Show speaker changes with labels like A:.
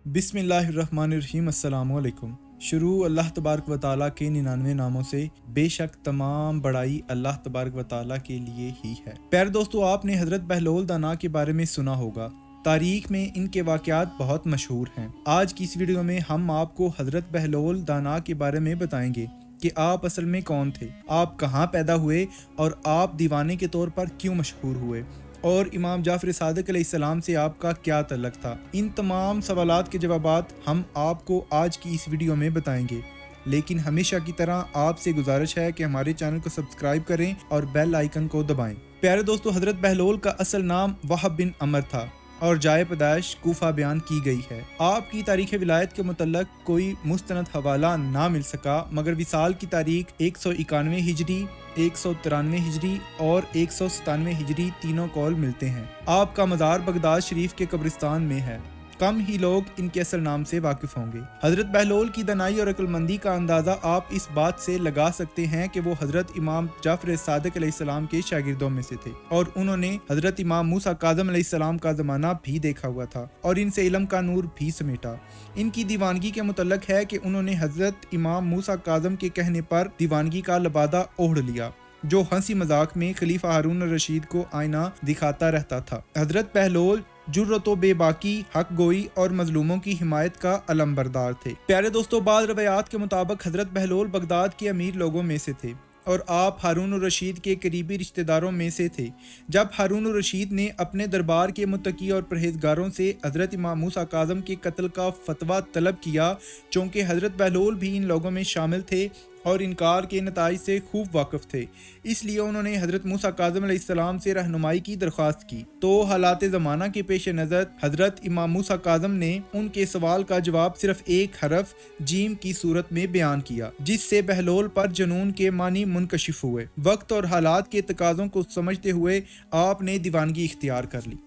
A: बिस्मिल्लाहिर्रहमानिर्रहीम अस्सलामु अलैकुम। शुरू अल्लाह तबारक व तआला के 99 नामों से। बेशक तमाम बड़ाई अल्लाह तबारक व तआला के लिए ही है। प्यारे दोस्तों, आपने हज़रत बहलोल दाना के बारे में सुना होगा। तारीख में इनके वाक़यात बहुत मशहूर हैं। आज की इस वीडियो में हम आपको हज़रत बहलोल दाना के बारे में बताएंगे कि आप असल में कौन थे, आप कहाँ पैदा हुए और आप दीवाने के तौर पर क्यों मशहूर हुए, और इमाम जाफ़र सादिक अलैहिस्सलाम से आपका क्या तल्लुक़ था। इन तमाम सवालात के जवाबात हम आपको आज की इस वीडियो में बताएंगे। लेकिन हमेशा की तरह आपसे गुजारिश है कि हमारे चैनल को सब्सक्राइब करें और बेल आइकन को दबाएं। प्यारे दोस्तों, हज़रत बहलोल का असल नाम वहब बिन अमर था और जाए पैदाइश कूफा बयान की गई है। आपकी तारीख़ विलायत के मुतल्लक कोई मुस्तनद हवाला ना मिल सका, मगर विसाल की तारीख 191 हिजरी, 193 हिजरी और 197 हिजरी तीनों कौल मिलते हैं। आपका मज़ार बगदाद शरीफ के कब्रिस्तान में है। कम ही लोग इनके असल नाम से वाकिफ होंगे। हज़रत बहलोल की दनाई और अक्लमंदी का अंदाज़ा आप इस बात से लगा सकते हैं कि वो हज़रत इमाम जाफ़र सादिक अलैहिस्सलाम के शागिर्दों में से थे और उन्होंने हज़रत इमाम मूसा काज़म अलैहिस्सलाम का ज़माना भी देखा हुआ था और इनसे इल्म का नूर भी समेटा। इनकी दीवानगी के मुतल्लक है कि उन्होंने हज़रत इमाम मूसा काज़म के कहने पर दीवानगी का लबादा ओढ़ लिया, जो हंसी मजाक में खलीफा हारून रशीद को आईना दिखाता रहता था। हज़रत बहलोल जुर्रतो बेबाकी, हक गोई और मजलूमों की हिमायत का अलमबरदार थे। प्यारे दोस्तों, बाद रवायात के मुताबिक हज़रत बहलोल बगदाद के अमीर लोगों में से थे और आप हारून रशीद के करीबी रिश्तेदारों में से थे। जब हारून रशीद ने अपने दरबार के मुत्तकी और परहेजगारों से हज़रत इमाम मूसा काज़म के कत्ल का फतवा तलब किया, चूँकि हज़रत बहलोल भी इन लोगों में शामिल थे और इनकार के नताइज से खूब वाकिफ थे, इसलिए उन्होंने हज़रत मूसा काज़म अलैहिस्सलाम से रहनुमाई की दरख्वास्त की। तो हालात ज़माना के पेश नज़र हज़रत इमाम मूसा काज़म ने उनके सवाल का जवाब सिर्फ एक हरफ जीम की सूरत में बयान किया, जिससे बहलोल पर जुनून के मानी मुनकशिफ हुए। वक्त और हालात के तकाज़ों को समझते हुए आपने दीवानगी इख्तियार कर ली।